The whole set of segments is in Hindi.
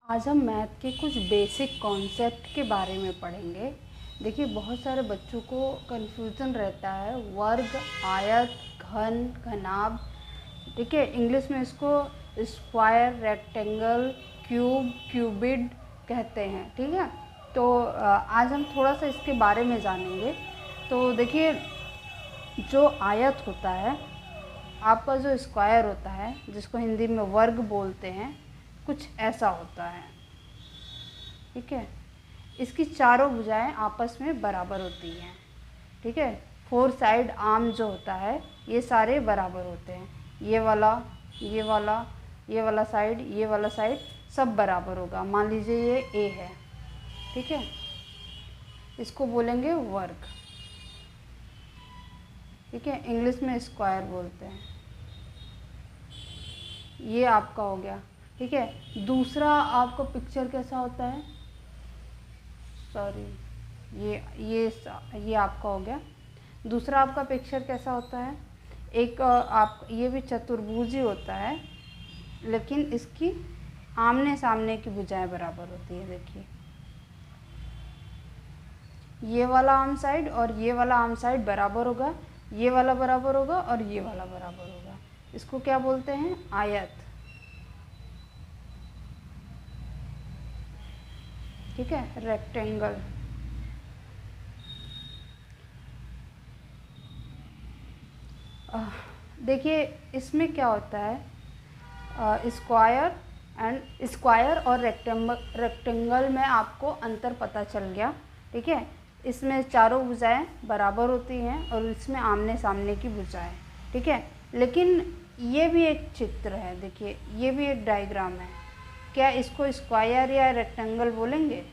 आज हम मैथ के कुछ बेसिक कॉन्सेप्ट के बारे में पढ़ेंगे। देखिए, बहुत सारे बच्चों को कन्फ्यूज़न रहता है वर्ग, आयत, घन, घनाभ। ठीक है, इंग्लिश में इसको स्क्वायर, रेक्टेंगल, क्यूब, क्यूबिड कहते हैं। ठीक है, तो आज हम थोड़ा सा इसके बारे में जानेंगे। तो देखिए, जो आयत होता है, आपका जो स्क्वायर होता है, जिसको हिंदी में वर्ग बोलते हैं, कुछ ऐसा होता है। ठीक है, इसकी चारों भुजाएं आपस में बराबर होती हैं। ठीक है, फोर साइड आर्म जो होता है, ये सारे बराबर होते हैं। ये वाला, ये वाला, ये वाला साइड, ये वाला साइड सब बराबर होगा। मान लीजिए ये ए है। ठीक है, इसको बोलेंगे वर्ग। ठीक है, इंग्लिश में स्क्वायर बोलते हैं। ये आपका हो गया। ठीक है, दूसरा आपका पिक्चर कैसा होता है, सॉरी, ये आपका हो गया। दूसरा आपका पिक्चर कैसा होता है, एक आप ये भी चतुर्भुज ही होता है, लेकिन इसकी आमने सामने की भुजाएं बराबर होती है। देखिए, ये वाला आर्म साइड और ये वाला आर्म साइड बराबर होगा, ये वाला बराबर होगा और ये वाला बराबर होगा। इसको क्या बोलते हैं, आयत। ठीक है, रेक्टेंगल। देखिए, इसमें क्या होता है, स्क्वायर और रेक्टेंगल में आपको अंतर पता चल गया। ठीक है, इसमें चारों भुजाएं बराबर होती हैं और इसमें आमने सामने की भुजाएं। ठीक है, लेकिन ये भी एक चित्र है। देखिए, ये भी एक डायग्राम है। क्या इसको स्क्वायर या रेक्टेंगल बोलेंगे?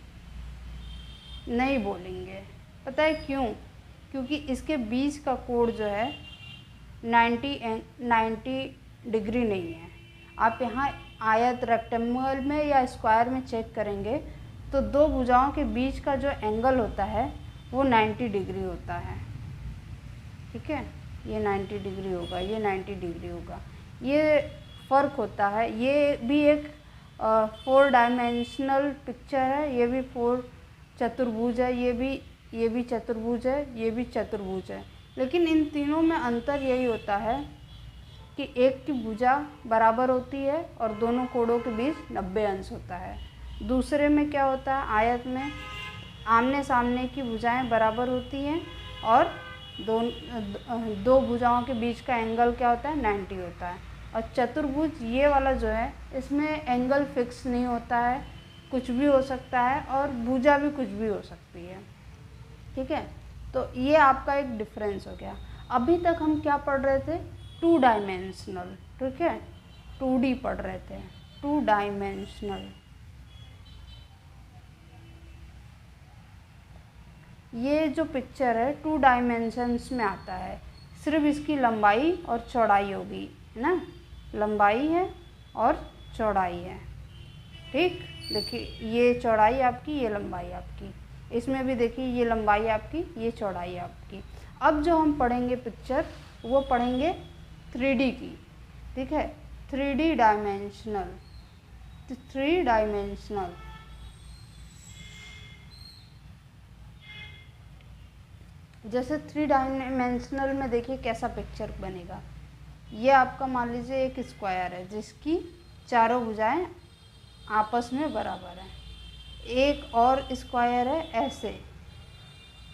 नहीं बोलेंगे। पता है क्यों? क्योंकि इसके बीच का कोण जो है 90 डिग्री नहीं है। आप यहाँ आयत, रेक्टेंगल में या स्क्वायर में चेक करेंगे तो दो भुजाओं के बीच का जो एंगल होता है वो 90 डिग्री होता है। ठीक है, ये 90 डिग्री होगा, ये 90 डिग्री होगा। ये फ़र्क होता है। ये भी एक 4 डायमेंशनल पिक्चर है। ये भी 4 चतुर्भुज है, ये भी चतुर्भुज है, ये भी चतुर्भुज है। लेकिन इन तीनों में अंतर यही होता है कि एक की भुजा बराबर होती है और दोनों कोणों के बीच 90 अंश होता है। दूसरे में क्या होता है, आयत में आमने सामने की भुजाएं बराबर होती हैं और दो भुजाओं के बीच का एंगल क्या होता है, 90 होता है। और चतुर्भुज ये वाला जो है, इसमें एंगल फिक्स नहीं होता है, कुछ भी हो सकता है और भुजा भी कुछ भी हो सकती है। ठीक है, तो ये आपका एक डिफरेंस हो गया। अभी तक हम क्या पढ़ रहे थे, 2 डायमेंशनल। ठीक है, 2D पढ़ रहे थे, 2 डायमेंशनल। ये जो पिक्चर है 2 डायमेंशंस में आता है। सिर्फ इसकी लंबाई और चौड़ाई होगी, है ना, लंबाई है और चौड़ाई है। ठीक, देखिए, ये चौड़ाई आपकी, ये लंबाई आपकी। इसमें भी देखिए, ये लंबाई आपकी, ये चौड़ाई आपकी। अब जो हम पढ़ेंगे पिक्चर, वो पढ़ेंगे 3D की। ठीक है, 3D डायमेंशनल। 3 डायमेंशनल, जैसे 3 डायमेंशनल में देखिए कैसा पिक्चर बनेगा। ये आपका मान लीजिए एक स्क्वायर है जिसकी चारों भुजाएं आपस में बराबर हैं। एक और स्क्वायर है ऐसे,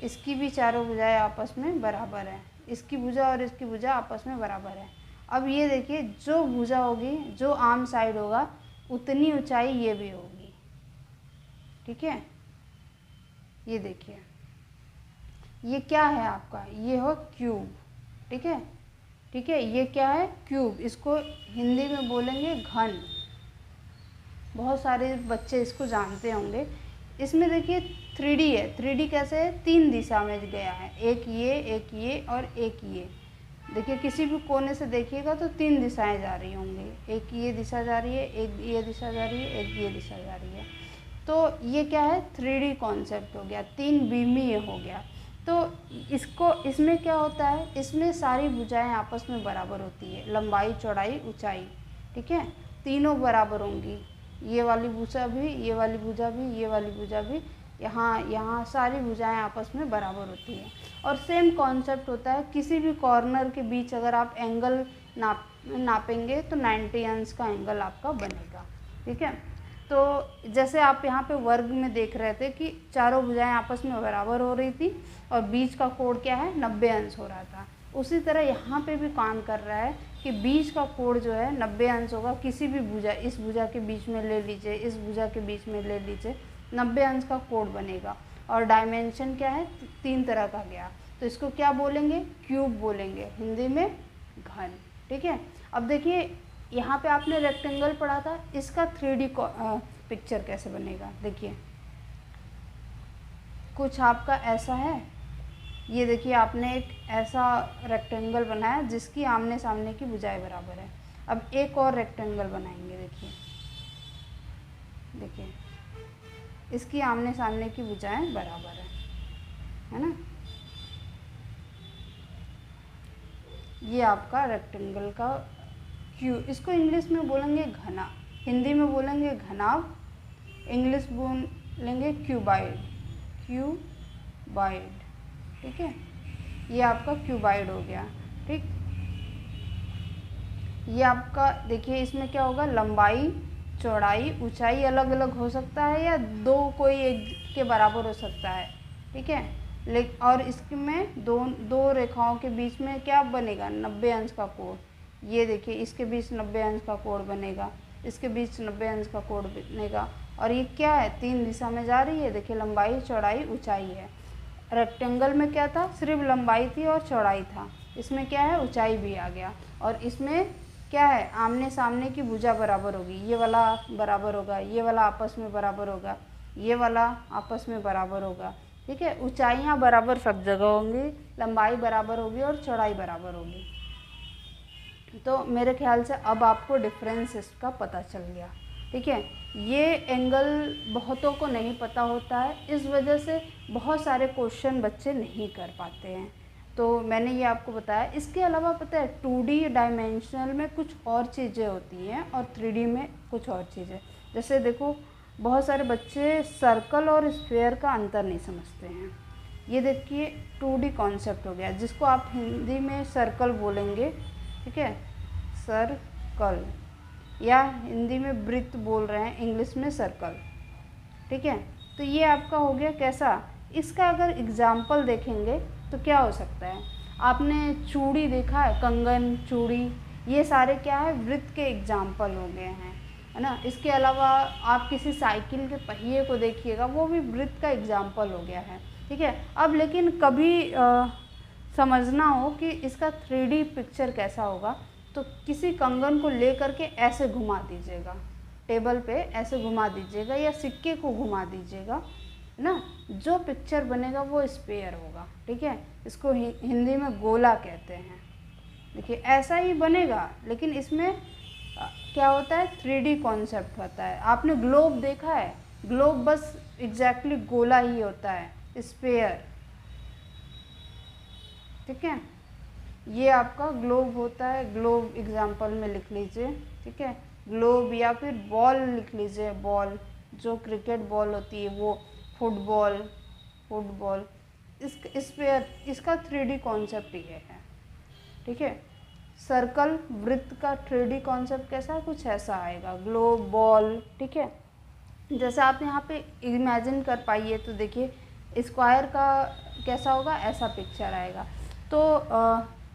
इसकी भी चारों भुजाएं आपस में बराबर हैं। इसकी भुजा और इसकी भुजा आपस में बराबर है। अब ये देखिए, जो भुजा होगी, जो आर्म साइड होगा, उतनी ऊंचाई ये भी होगी। ठीक है, ये देखिए, ये क्या है आपका, ये हो क्यूब। ठीक है, ठीक है, ये क्या है, क्यूब। इसको हिंदी में बोलेंगे घन। बहुत सारे बच्चे इसको जानते होंगे। इसमें देखिए 3D है। 3D कैसे है, 3 दिशा में गया है, एक ये और एक ये। देखिए, किसी भी कोने से देखिएगा तो 3 दिशाएं जा रही होंगी। एक ये दिशा जा रही है, एक ये दिशा जा रही है, एक ये दिशा जा रही है। तो ये क्या है, 3D कॉन्सेप्ट हो गया, 3 बीमीय हो गया। तो इसमें क्या होता है, इसमें सारी भुजाएं आपस में बराबर होती है, लंबाई, चौड़ाई, ऊंचाई। ठीक है, तीनों बराबर होंगी। ये वाली भुजा भी, ये वाली भुजा भी, ये वाली भुजा भी, यहाँ सारी भुजाएं आपस में बराबर होती हैं। और सेम कॉन्सेप्ट होता है, किसी भी कॉर्नर के बीच अगर आप एंगल नापेंगे तो 90 अंश का एंगल आपका बनेगा। ठीक है, तो जैसे आप यहाँ पे वर्ग में देख रहे थे कि चारों भुजाएं आपस में बराबर हो रही थी और बीच का कोण क्या है, 90 अंश हो रहा था। उसी तरह यहाँ पे भी काम कर रहा है कि बीच का कोण जो है 90 अंश होगा। किसी भी भुजा, इस भुजा के बीच में ले लीजिए, इस भुजा के बीच में ले लीजिए, 90 अंश का कोण बनेगा। और डायमेंशन क्या है, 3 तरह का गया, तो इसको क्या बोलेंगे, क्यूब बोलेंगे, हिंदी में घन। ठीक है, अब देखिए यहाँ पे आपने रेक्टेंगल पढ़ा था, इसका 3D पिक्चर कैसे बनेगा। देखिए कुछ आपका ऐसा है, ये देखिए आपने एक ऐसा रेक्टेंगल बनाया जिसकी आमने सामने की भुजाएं बराबर है। अब एक और रेक्टेंगल बनाएंगे, देखिए इसकी आमने सामने की भुजाएं बराबर है ना। ये आपका रेक्टेंगल का क्यू, इसको इंग्लिश में बोलेंगे घना, हिंदी में बोलेंगे घनाभ, इंग्लिश बोलेंगे क्यूबाइड, क्यूबाइड। ठीक है, ये आपका क्यूबाइड हो गया। ठीक, ये आपका देखिए इसमें क्या होगा, लंबाई, चौड़ाई, ऊंचाई अलग अलग हो सकता है या दो कोई एक के बराबर हो सकता है। ठीक है, और इसमें दो रेखाओं के बीच में क्या बनेगा, 90 अंश का कोण। ये देखिए इसके बीच 90 अंश का कोण बनेगा, इसके बीच 90 अंश का कोण बनेगा। और ये क्या है, 3 दिशा में जा रही है। देखिए लंबाई, चौड़ाई, ऊंचाई है। रेक्टेंगल में क्या था, सिर्फ लंबाई थी और चौड़ाई था, इसमें क्या है, ऊंचाई भी आ गया। और इसमें क्या है, आमने सामने की भुजा बराबर होगी, ये वाला बराबर होगा, ये वाला आपस में बराबर होगा, ये वाला आपस में बराबर होगा। ठीक है, ऊंचाइयाँ बराबर सब जगह होंगी, लंबाई बराबर होगी और चौड़ाई बराबर होगी। तो मेरे ख्याल से अब आपको डिफरेंस इसका पता चल गया। ठीक है, ये एंगल बहुतों को नहीं पता होता है, इस वजह से बहुत सारे क्वेश्चन बच्चे नहीं कर पाते हैं। तो मैंने ये आपको बताया। इसके अलावा पता है 2D डायमेंशनल में कुछ और चीज़ें होती हैं और 3D में कुछ और चीज़ें। जैसे देखो बहुत सारे बच्चे सर्कल और स्फीयर का अंतर नहीं समझते हैं। ये देखिए 2D कॉन्सेप्ट हो गया, जिसको आप हिंदी में सर्कल बोलेंगे। ठीक है, सर्कल, या हिंदी में वृत्त बोल रहे हैं, इंग्लिश में सर्कल। ठीक है, तो ये आपका हो गया कैसा। इसका अगर एग्जाम्पल देखेंगे तो क्या हो सकता है, आपने चूड़ी देखा है, कंगन, चूड़ी, ये सारे क्या है, वृत्त के एग्जाम्पल हो गए हैं, है ना। इसके अलावा आप किसी साइकिल के पहिए को देखिएगा, वो भी वृत्त का एग्जाम्पल हो गया है। ठीक है, अब लेकिन कभी समझना हो कि इसका 3D पिक्चर कैसा होगा, तो किसी कंगन को ले करके ऐसे घुमा दीजिएगा, टेबल पे ऐसे घुमा दीजिएगा या सिक्के को घुमा दीजिएगा, है ना। जो पिक्चर बनेगा वो स्फीयर होगा। ठीक है, इसको हिंदी में गोला कहते हैं। देखिए ऐसा ही बनेगा, लेकिन इसमें क्या होता है, 3D कॉन्सेप्ट होता है। आपने ग्लोब देखा है, ग्लोब बस एग्जैक्टली गोला ही होता है, स्फीयर। ठीक है, ये आपका ग्लोब होता है, ग्लोब एग्जाम्पल में लिख लीजिए। ठीक है, ग्लोब, या फिर बॉल लिख लीजिए, बॉल, जो क्रिकेट बॉल होती है वो, फुटबॉल। स्फीयर, इसका 3D कॉन्सेप्ट ये है। ठीक है, सर्कल, वृत्त का 3D कॉन्सेप्ट कैसा, कुछ ऐसा आएगा, ग्लोब, बॉल। ठीक है, जैसे आप यहाँ पे इमेजिन कर पाइए तो देखिए स्क्वायर का कैसा होगा, ऐसा पिक्चर आएगा। तो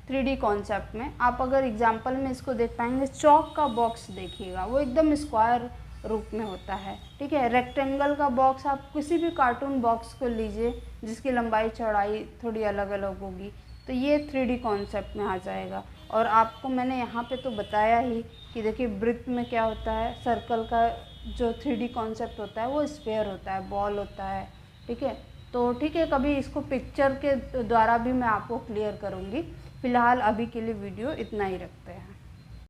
3D कॉन्सेप्ट में आप अगर एग्जाम्पल में इसको देख पाएंगे, चौक का बॉक्स देखिएगा, वो एकदम स्क्वायर रूप में होता है। ठीक है, रेक्टेंगल का बॉक्स आप किसी भी कार्टून बॉक्स को लीजिए जिसकी लंबाई चौड़ाई थोड़ी अलग अलग होगी, तो ये 3D कॉन्सेप्ट में आ जाएगा। और आपको मैंने यहाँ पे तो बताया ही कि देखिए वृत्त में क्या होता है, सर्कल का जो 3D कॉन्सेप्ट होता है वो स्फीयर होता है, बॉल होता है। ठीक है, तो ठीक है, कभी इसको पिक्चर के द्वारा भी मैं आपको क्लियर करूँगी। फ़िलहाल अभी के लिए वीडियो इतना ही रखते हैं।